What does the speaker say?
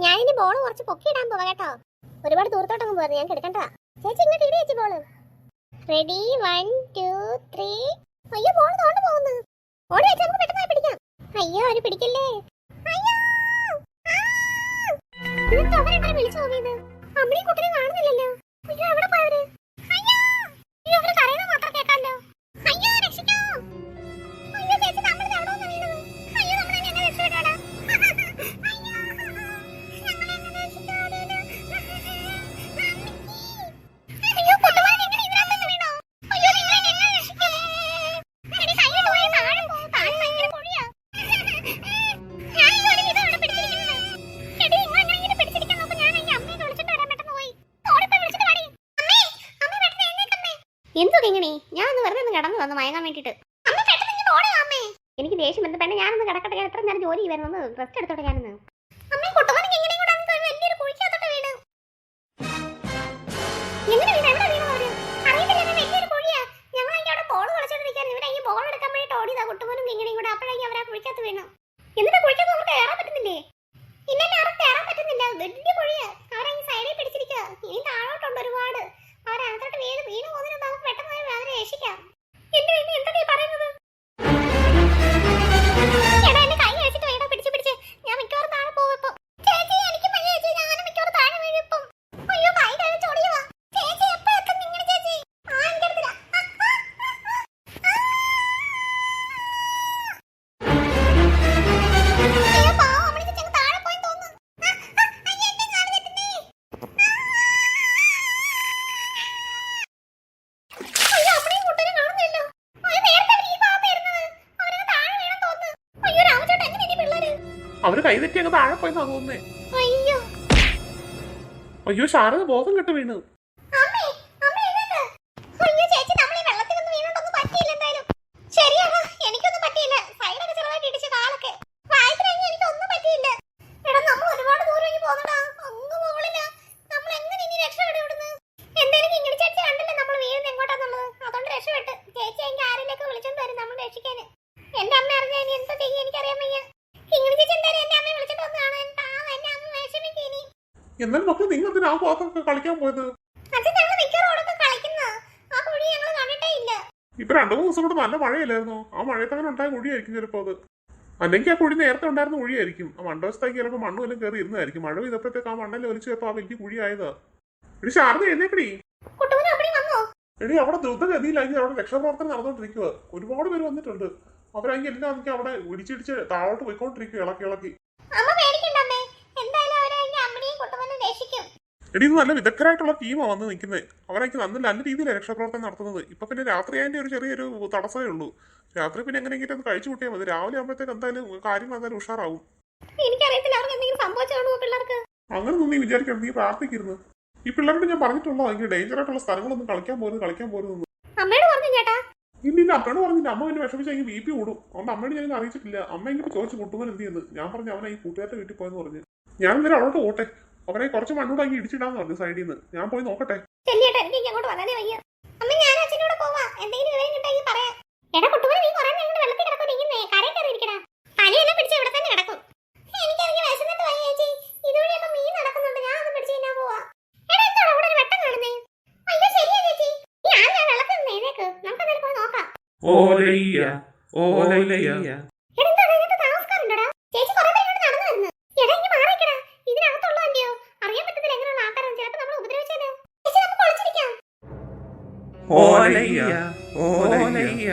ഞാനിനി ബോൾ കുറച്ച് പൊക്കിയിടാൻ പോവാ കേട്ടോ. ഒരുപാട് ദൂരത്തോട്ടൊന്നും പോരുത്, ഞാൻ കിടക്കണ്ട. ചേച്ചി ഇങ്ങോട്ട് ഇടി ചേച്ചി ബോൾ. റെഡി 1 2 3. അയ്യോ ബോൾ തോണ്ട് പോകുന്നു. ഓടി വെച്ച് നമുക്ക് പെട്ടെന്ന് പിടിക്കാം. അയ്യോ ഒരു പിടിക്കല്ലേ. അയ്യോ ഇതൊക്കെ അവരെങ്ങനെ വിളിച്ചു നോക്കിയത്? അമ്മയും കുട്ടിനെ കാണുന്നില്ലല്ലോ. അയ്യോ എവിടെ പോയവര്? അയ്യോ അയ്യോ അവര് കരയുന്നത് മാത്രം കേൾക്കാമല്ലോ. അയ്യോ രക്ഷിക്കൂ. അയ്യോ ചേച്ചി നമ്മൾ എവിടെ വന്ന് വീണത്? അയ്യോ നമ്മൾ എങ്ങനെ രക്ഷപ്പെടാടാ? അയ്യോ ഞങ്ങൾ എങ്ങനെ രക്ഷിക്കാടാ? അയ്യോ കുട്ടുമാൻ എങ്ങനെ ഇതിനകത്ത് വീണോ? അയ്യോ നിങ്ങൾ എങ്ങനെ രക്ഷിക്കും? എടി കൈ പോയി താഴെ പോ. താഴെ ഭയങ്കര പൊടിയാ. ഞാൻ ഈ ഒരു വിധം ഇവിടെ പിടിച്ചിരിക്കുന്നത്. എടി നിങ്ങൾ എങ്ങനെ പിടിച്ചിരിക്കാൻ നോക്ക്. ഞാൻ ഈ അമ്മയെ വിളിച്ചിട്ട് വരാൻ പെട്ടെന്ന് പോയി. ഓടിപ്പോയി വിളിച്ചിട്ട് വാടി. അമ്മേ അമ്മ പെട്ടെന്ന് എഴുന്നേക്കമ്മേ. എന്തോ കിങ്ങണി? ഞാൻ ഒന്ന് വെറുതെ ഒന്ന് കിടന്നു വന്നു മയങ്ങാൻ വേണ്ടിട്ട്. അമ്മ പെട്ടെന്ന് ഇങ്ങോട്ട് ഓടുക അമ്മേ. എനിക്ക് ദേഷ്യം വന്നു പെണ്ണെ. ഞാനൊന്ന് കിടക്കട്ടെ. ഞാൻ എത്ര നേരം ജോലി ചെയ്യുമായിരുന്നു. ഒന്ന് റെസ്റ്റ് എടുത്തോട്ടെ ഞാനൊന്ന്. അമ്മേ കുട്ടുമാൻ എങ്ങനെ കൂടെ വലിയൊരു കുഴിക്കകത്തോട്ട് വീണ്. എങ്ങനെ വീണ്? എവിടെ വീണു അവര്? അറിയത്തില്ല. വലിയൊരു കുഴിയാ. ഞങ്ങളെങ്കിൽ അവിടെ ബോൾ കളിച്ചോണ്ടിരിക്കായിരുന്നു. ഇവരെ ഈ ബോൾ എടുക്കാൻ വേണ്ടിട്ട് ഓടിയതാ കുട്ടുമാനും കിങ്ങണിയും കൂടെ. അപ്പോഴേക്കും അവരാ കുഴിക്കകത്ത് വീണു. എന്നിട്ട് കുഴിക്കകത്ത് നമുക്ക് കയറാൻ പറ്റുന്നില്ലേ? ഇല്ല ആർക്കും കയറാൻ പറ്റുന്നില്ല. വലിയ കുഴിയാ. അവരെ ഈ സൈഡിൽ പിടിച്ചിരിക്കുക. ഇനി താഴോട്ടുണ്ട് ഒരുപാട്. അവരകത്തോട്ട് വീണ് പോകുന്നതിന് നമുക്ക് പെട്ടെന്ന് അവരെ രക്ഷിക്കാം. എന്തിനാ എന്തൊക്കെയാ പറയുന്നത്? എടാ എന്നെ കൈ വെച്ചിട്ട് വേടാ പിടിച്ച്. ഞാൻ മിക്കവാറും താഴെ പോകും ഇപ്പൊ. ചേച്ചി എനിക്ക് പയ്യ ചേച്ചി. ഞാൻ മിക്കവാറും താഴെ വീഴും ഇപ്പം. അയ്യോ കൈ കഴിച്ച് ഓടിയവാ. ചേച്ചി എപ്പോ എത്തും നിങ്ങളുടെ ചേച്ചി? എനിക്ക് എടുത്തില്ല. അയ്യോ പാവം അമ്മ ചേച്ചി താഴെ പോയി തോന്നുന്നു. അയ്യോ എന്നെ കാണുന്നില്ലേ? അയ്യോ അമ്മയും കുട്ടനെ കാണുന്നില്ലല്ലോ. അയ്യോ നേരത്തെ ഈ ഭാഗത്തായിരുന്നത്. അവരൊക്കെ താഴെ വീണു തോന്നുന്നു. അയ്യോ രാമചേട്ടൻ എങ്ങനെ ഈ പിള്ളേര്? അവര് കൈതെറ്റി അങ്ങ് താഴെ പോയെന്നാ തോന്നുന്നേ. അയ്യോ അയ്യോ ശാരദ ബോധം കെട്ട് വീണ്. അമ്മേ എഴുന്നേക്ക്. അയ്യോ ചേച്ചി നമ്മൾ ഈ വെള്ളത്തിലൊന്നും വീണിട്ടൊന്നും പറ്റിയില്ല എന്തായാലും. ശരിയാണ് എനിക്കൊന്നും പറ്റിയില്ല. സൈഡൊക്കെ ചെറുതായിട്ട് ഇടിച്ച് കാലൊക്കെ. വായിച്ചില്ലെങ്കിൽ എനിക്കൊന്നും പറ്റിയില്ല. എടാ നമ്മൾ ഒരുപാട് ദൂരം ഇനി പോകുന്നടാ. അങ്ങ് മുകളിലാ. നമ്മൾ എങ്ങനെ ഇനി രക്ഷപ്പെടും ഇവിടുന്ന്? എന്തായാലും ഇങ്ങനെ ചേച്ചി കണ്ടില്ല നമ്മൾ വീഴുന്ന എങ്ങോട്ടാന്നുള്ളത്. അതുകൊണ്ട് രക്ഷപ്പെട്ട്. ചേച്ചി എനിക്ക് ആരെങ്കിലൊക്കെ വിളിച്ചോണ്ട് വരും നമ്മൾ രക്ഷിക്കാന്. എന്റെ അമ്മ അറിഞ്ഞാൽ ഇനി എന്താ ചെയ്യാൻ എനിക്കറിയാൻ വയ്യ. ഇങ്ങനെ ചേച്ചി എന്തായാലും എന്റെ അമ്മയെ വിളിച്ചിട്ട് വന്ന് കാണാൻ. എന്റെ അമ്മ വിഷമിക്കും ഇനി. എന്നാൽ മക്കൾ നിങ്ങൾ എന്തിനാ ആ ഭാഗത്തൊക്കെ കളിക്കാൻ പോയത്? അച്ഛൻ ഞങ്ങൾ മിക്കവാറും കളിക്കുന്ന ആ കുഴി ഞങ്ങൾ കണ്ടിട്ടേ ഇല്ല. ഇപ്പൊ 2-3 ദിവസം കൂടെ നല്ല മഴയില്ലായിരുന്നോ? ആ മഴയത്ത് അങ്ങനെ ഉണ്ടായ കുഴിയായിരിക്കും ചിലപ്പോ അത്. അല്ലെങ്കിൽ ആ കുഴി നേരത്തെ ഉണ്ടായിരുന്ന കുഴിയായിരിക്കും. ആ മണ്ടവസ്ഥയ്ക്ക് ചിലപ്പോൾ മണ്ണും എല്ലാം കയറി ഇരുന്നായിരിക്കും. മഴ പെയ്തപ്പോഴത്തേക്ക് ആ മണ്ണല്ലേ ഒലിച്ചു ചിലപ്പോൾ ആ വലിയ കുഴിയായതാ. എടി ശാരദ എഴുന്നേക്കടി. എടി അവിടെ ദ്രുതഗതിയിലാക്കി അവിടെ രക്ഷാപ്രവർത്തനം നടന്നുകൊണ്ടിരിക്കുക. ഒരുപാട് പേര് വന്നിട്ടുണ്ട്. അവരാണെങ്കിൽ എല്ലാം എനിക്ക് അവിടെ ഇടിച്ചിടിച്ച് താഴോട്ട് പോയിക്കൊണ്ടിരിക്കുക ഇളക്കി. എടി ഇത് നല്ല വിദഗ്ധരായിട്ടുള്ള ടീമാണ് വന്ന് നിൽക്കുന്നത്. അവരൊക്കെ നല്ല രീതിയിലാണ് രക്ഷാപ്രവർത്തനം നടത്തുന്നത്. ഇപ്പൊ പിന്നെ രാത്രി അതിന്റെ ഒരു ചെറിയൊരു തടസ്സമേ ഉള്ളൂ. രാത്രി പിന്നെ എങ്ങനെയെങ്കിലും ഒന്ന് കഴിച്ചു കൂട്ടിയാൽ മതി. രാവിലെ ആകുമ്പോഴത്തേക്ക് എന്തായാലും കാര്യങ്ങൾ എന്തായാലും ഉഷാറാവും. അങ്ങനൊന്നും നീ വിചാരിക്കണം. നീ പ്രാർത്ഥിക്കരുത്. ഈ പിള്ളേരോട് ഞാൻ പറഞ്ഞിട്ടുള്ളൂ എനിക്ക് ഡേഞ്ചർ ആയിട്ടുള്ള സ്ഥലങ്ങളൊന്നും കളിക്കാൻ പോരുന്നു. ഇല്ല അമ്മയോട് പറഞ്ഞില്ല. അമ്മ എന്നെ വിഷമിച്ചെങ്കിൽ BP കൂടും. അതുകൊണ്ട് അമ്മയോട് ഞാൻ അറിയിച്ചിട്ടില്ല. അമ്മ എനിക്ക് ചോദിച്ചു കുട്ടുമ്പോൾ എന്ത് ചെയ്യുന്നത്. ഞാൻ പറഞ്ഞു അവനെ ഈ കൂട്ടുകാരുടെ വീട്ടിൽ പോയെന്ന് പറഞ്ഞു. ഞാൻ ഇന്നലെ അവിടെ പോട്ടെ. അവരെ കുറച്ച് മണ്ണൂടാക്കി ഇടിച്ചിടാന്ന് പറഞ്ഞു സൈഡിൽ നിന്ന്. ഞാൻ പോയി നോക്കട്ടെ. ഓലയ്യ ഓലയ്യ ഓലയ്യ ഓലയ്യ